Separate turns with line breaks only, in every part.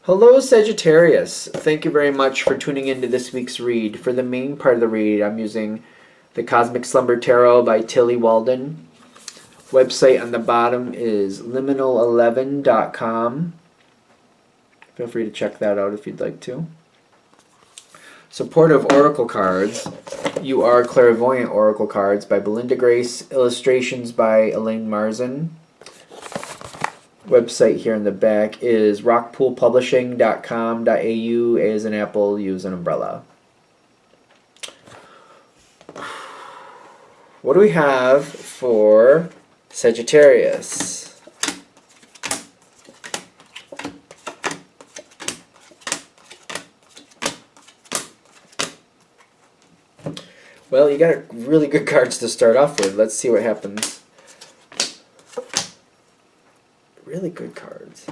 Hello, Sagittarius. Thank you very much for tuning into this week's read. For the main part of the read, I'm using the Cosmic Slumber Tarot by Tilly Walden. Website on the bottom is liminal11.com. Feel free to check that out if you'd like to. Supportive Oracle Cards. You Are Clairvoyant Oracle Cards by Belinda Grace. Illustrations by Elaine Marzin. Website here in the back is rockpoolpublishing.com.au. A as an apple, U as an umbrella. What do we have for Sagittarius? Well, you got really good cards to start off with. Let's see what happens. Really good cards.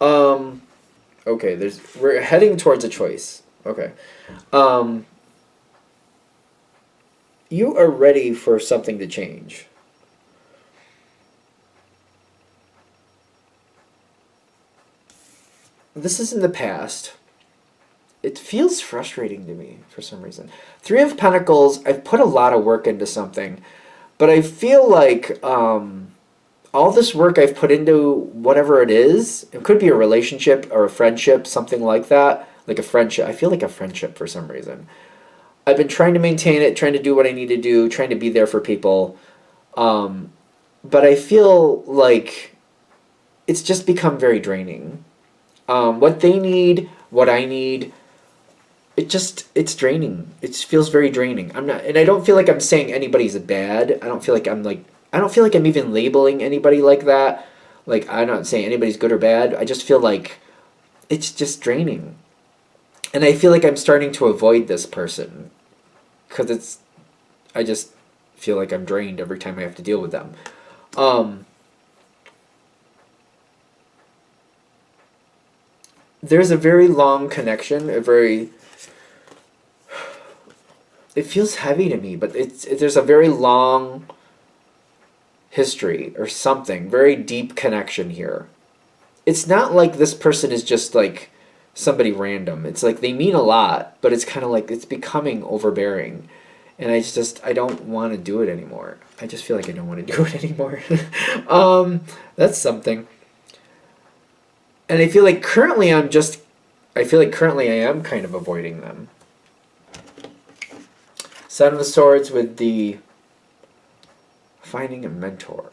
Okay, we're heading towards a choice. Okay. You are ready for something to change. This is in the past. It feels frustrating to me for some reason. Three of Pentacles, I've put a lot of work into something, but I feel like all this work I've put into whatever it is, it could be a relationship or a friendship, something like that, like a friendship. I feel like a friendship for some reason. I've been trying to maintain it, trying to do what I need to do, trying to be there for people. But I feel like it's just become very draining. What they need, what I need, it's draining. It feels very draining. And I don't feel like I'm saying anybody's bad. I don't feel like I'm even labeling anybody like that. Like, I'm not saying anybody's good or bad. I just feel like it's just draining. And I feel like I'm starting to avoid this person. Because I just feel like I'm drained every time I have to deal with them. There's a very long connection, it feels heavy to me, but there's a very long history or something, very deep connection here. It's not like this person is just like somebody random. It's like they mean a lot, but it's kind of like it's becoming overbearing. And I don't want to do it anymore. I just feel like I don't want to do it anymore. That's something. And I feel like currently I am kind of avoiding them. Seven of Swords with the finding a mentor.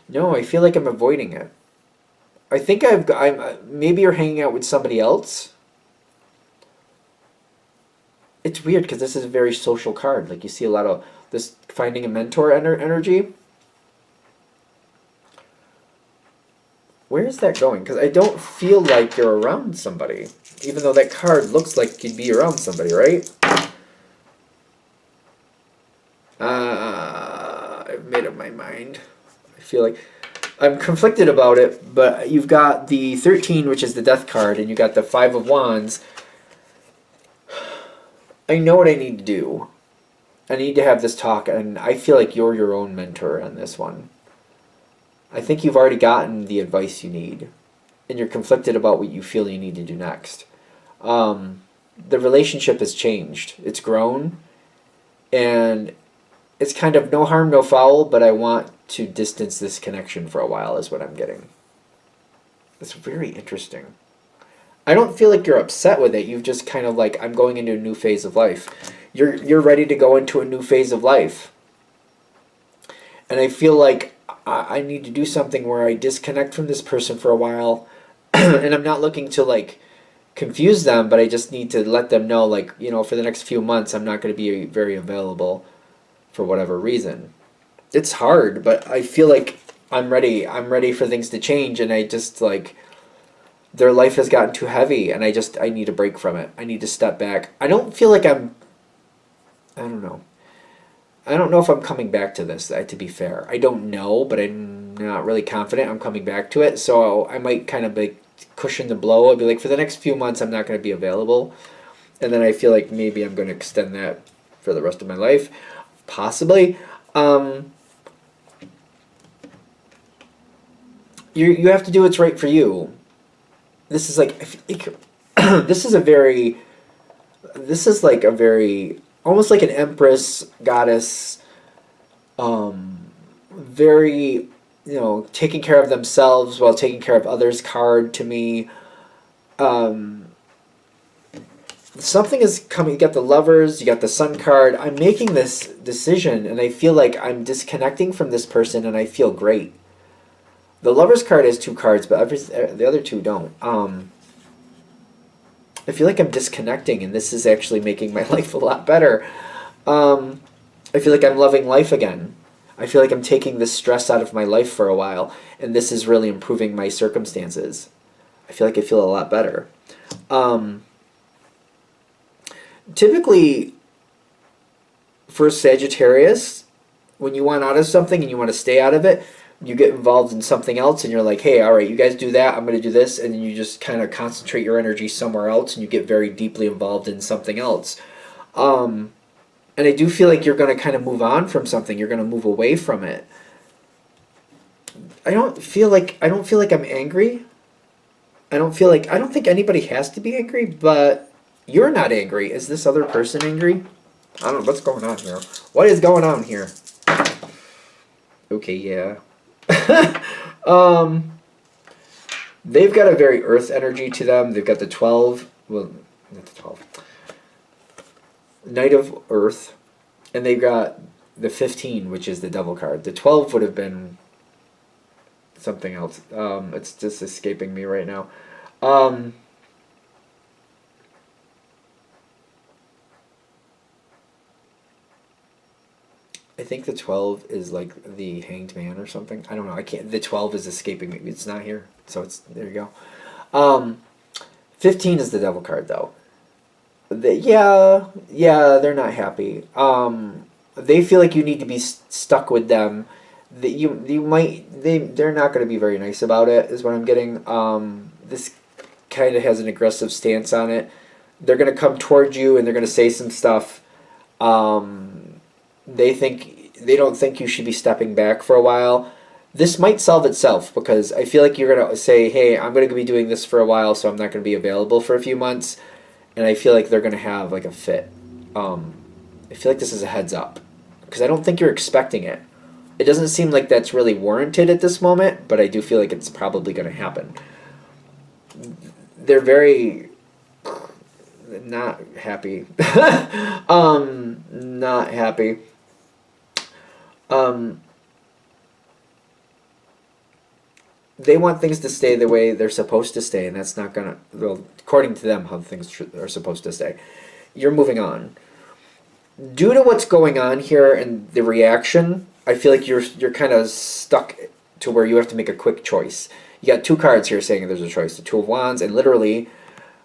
No, I feel like I'm avoiding it. I think maybe you're hanging out with somebody else. It's weird because this is a very social card. Like, you see a lot of this finding a mentor energy. Where is that going? Because I don't feel like you're around somebody. Even though that card looks like you'd be around somebody, right? I've made up my mind. I feel like I'm conflicted about it, but you've got the 13, which is the death card, and you got the 5 of Wands. I know what I need to do. I need to have this talk, and I feel like you're your own mentor on this one. I think you've already gotten the advice you need, and you're conflicted about what you feel you need to do next. The relationship has changed. It's grown, and it's kind of no harm, no foul, but I want to distance this connection for a while is what I'm getting. It's very interesting. I don't feel like you're upset with it. You've just kind of like, I'm going into a new phase of life. You're ready to go into a new phase of life. And I feel like I need to do something where I disconnect from this person for a while. And I'm not looking to like confuse them, but I just need to let them know, like, for the next few months, I'm not going to be very available for whatever reason. It's hard, but I feel like I'm ready. I'm ready for things to change, and I just like, their life has gotten too heavy, and I need a break from it. I need to step back. I don't feel like I don't know. I don't know if I'm coming back to this, to be fair. I don't know, but I'm not really confident I'm coming back to it. So I might kind of like cushion the blow. I'd be like, for the next few months, I'm not going to be available. And then I feel like maybe I'm going to extend that for the rest of my life. Possibly. Um, you have to do what's right for you. This is like, I feel like this is a very, this is like a very, almost like an empress goddess, very, taking care of themselves while taking care of others card to me. Um, Something is coming. You got the lovers, you got the sun card. I'm making this decision and I feel like I'm disconnecting from this person and I feel great. The lovers card has two cards, but the other two don't. I feel like I'm disconnecting and this is actually making my life a lot better. I feel like I'm loving life again. I feel like I'm taking this stress out of my life for a while and this is really improving my circumstances. I feel like I feel a lot better. Typically, for Sagittarius, when you want out of something and you want to stay out of it, you get involved in something else and you're like, hey, all right, you guys do that, I'm going to do this, and then you just kind of concentrate your energy somewhere else and you get very deeply involved in something else. And I do feel like you're going to kind of move on from something. You're going to move away from it. I don't feel like I'm angry. I don't think anybody has to be angry, but you're not angry. Is this other person angry? I don't know. What's going on here? What is going on here? Okay, yeah. They've got a very earth energy to them. They've got the 12. Well, not the 12. Knight of Earth. And they've got the 15, which is the devil card. The 12 would have been something else. It's just escaping me right now. I think the 12 is like the hanged man or something. I don't know. I can't. The 12 is escaping me. It's not here. So it's there you go. 15 is the devil card though. Yeah, they're not happy. They feel like you need to be stuck with them. That they're not going to be very nice about it. Is what I'm getting. This kind of has an aggressive stance on it. They're going to come towards you and they're going to say some stuff. They don't think you should be stepping back for a while. This might solve itself because I feel like you're going to say, hey, I'm going to be doing this for a while, so I'm not going to be available for a few months. And I feel like they're going to have like a fit. I feel like this is a heads up because I don't think you're expecting it. It doesn't seem like that's really warranted at this moment, but I do feel like it's probably going to happen. They're very not happy. Not happy. They want things to stay the way they're supposed to stay, and that's not gonna, well, according to them, how things are supposed to stay. You're moving on. Due to what's going on here and the reaction, I feel like you're kind of stuck to where you have to make a quick choice. You got two cards here saying there's a choice: the Two of Wands and literally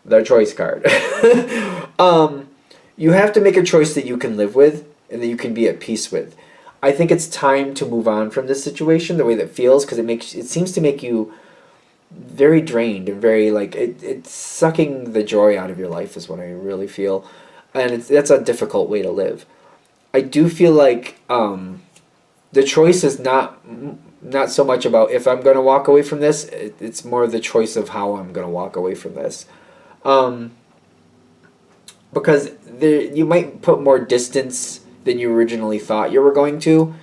the choice card. You have to make a choice that you can live with and that you can be at peace with. I think it's time to move on from this situation the way that feels because it seems to make you very drained and very like it's sucking the joy out of your life is what I really feel, and that's a difficult way to live. I do feel like the choice is not so much about if I'm going to walk away from this. It's more the choice of how I'm going to walk away from this. Because you might put more distance than you originally thought you were going to.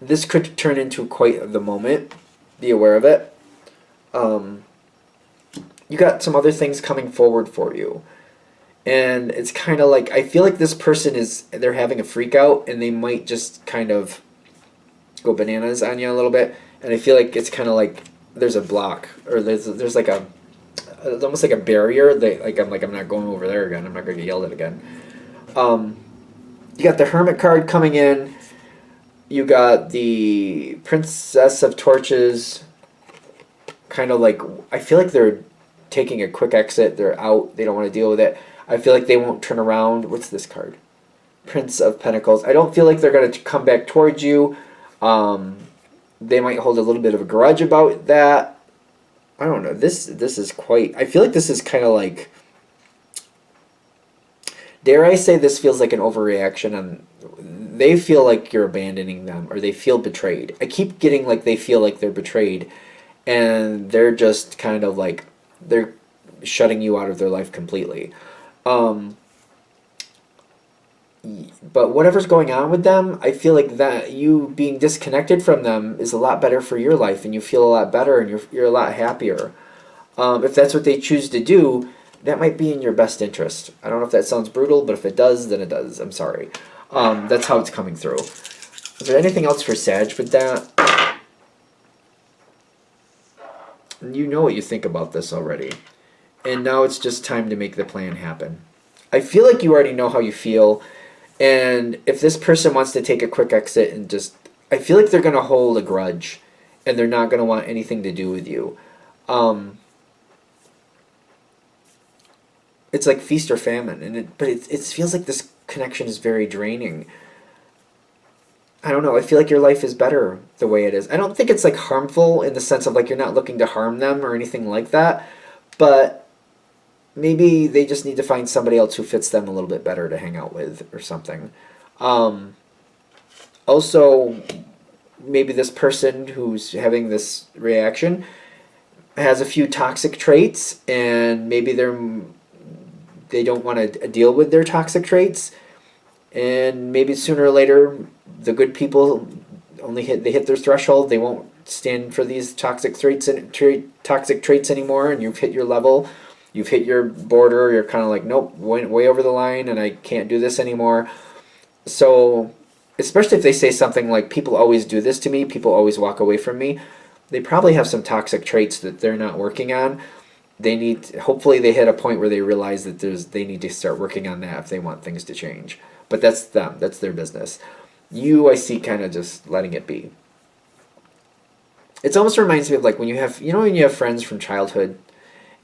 This could turn into quite the moment. Be aware of it. You got some other things coming forward for you. And it's kind of like, I feel like this person they're having a freak out and they might just kind of go bananas on you a little bit. And I feel like it's kind of like there's a block or there's like it's almost like a barrier. I'm not going over there again. I'm not going to get yelled at again. You got the Hermit card coming in. You got the Princess of Torches. Kind of like, I feel like they're taking a quick exit. They're out. They don't want to deal with it. I feel like they won't turn around. What's this card? Prince of Pentacles. I don't feel like they're going to come back towards you. They might hold a little bit of a grudge about that. I don't know. This is quite... I feel like this is kind of like... Dare I say this feels like an overreaction on they feel like you're abandoning them, or they feel betrayed. I keep getting like they feel like they're betrayed, and they're just kind of like they're shutting you out of their life completely. Um, but whatever's going on with them, I feel like that you being disconnected from them is a lot better for your life, and you feel a lot better, and you're a lot happier. If that's what they choose to do, that might be in your best interest. I don't know if that sounds brutal, but if it does, then it does. I'm sorry. That's how it's coming through. Is there anything else for Sag with that? You know what you think about this already. And now it's just time to make the plan happen. I feel like you already know how you feel. And if this person wants to take a quick exit and just... I feel like they're going to hold a grudge. And they're not going to want anything to do with you. It's like feast or famine. But it feels like this connection is very draining. I don't know. I feel like your life is better the way it is. I don't think it's like harmful in the sense of like you're not looking to harm them or anything like that. But maybe they just need to find somebody else who fits them a little bit better to hang out with or something. Also, maybe this person who's having this reaction has a few toxic traits, and maybe they don't want to deal with their toxic traits, and maybe sooner or later the good people they hit their threshold. They won't stand for these toxic traits anymore, and you've hit your level. You've hit your border. You're kind of like, nope, went way over the line, and I can't do this anymore. So, especially if they say something like, people always do this to me, people always walk away from me, they probably have some toxic traits that they're not working on. Hopefully they hit a point where they realize that they need to start working on that if they want things to change. But that's them. That's their business. You, I see, kind of just letting it be. It almost reminds me of like when you have friends from childhood,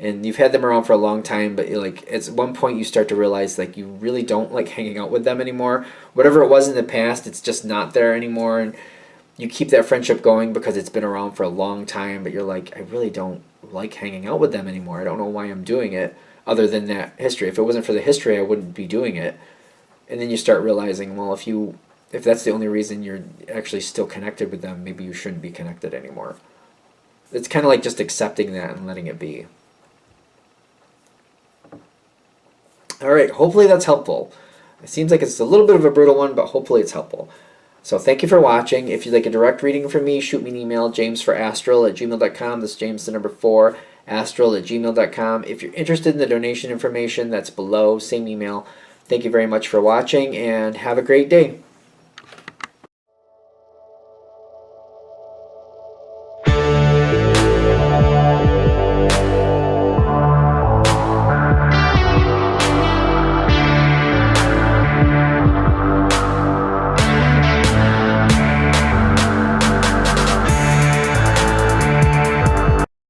and you've had them around for a long time, but like at one point you start to realize like you really don't like hanging out with them anymore. Whatever it was in the past, it's just not there anymore, and you keep that friendship going because it's been around for a long time, but you're like, I really don't like hanging out with them anymore. I don't know why I'm doing it other than that history. If it wasn't for the history, I wouldn't be doing it. And then you start realizing, well, if that's the only reason you're actually still connected with them, maybe you shouldn't be connected anymore. It's kind of like just accepting that and letting it be. All right, hopefully that's helpful. It seems like it's a little bit of a brutal one, but hopefully it's helpful. So thank you for watching. If you'd like a direct reading from me, shoot me an email, jamesforastral@gmail.com. That's James, the number 4, astral@gmail.com. If you're interested in the donation information, that's below, same email. Thank you very much for watching, and have a great day.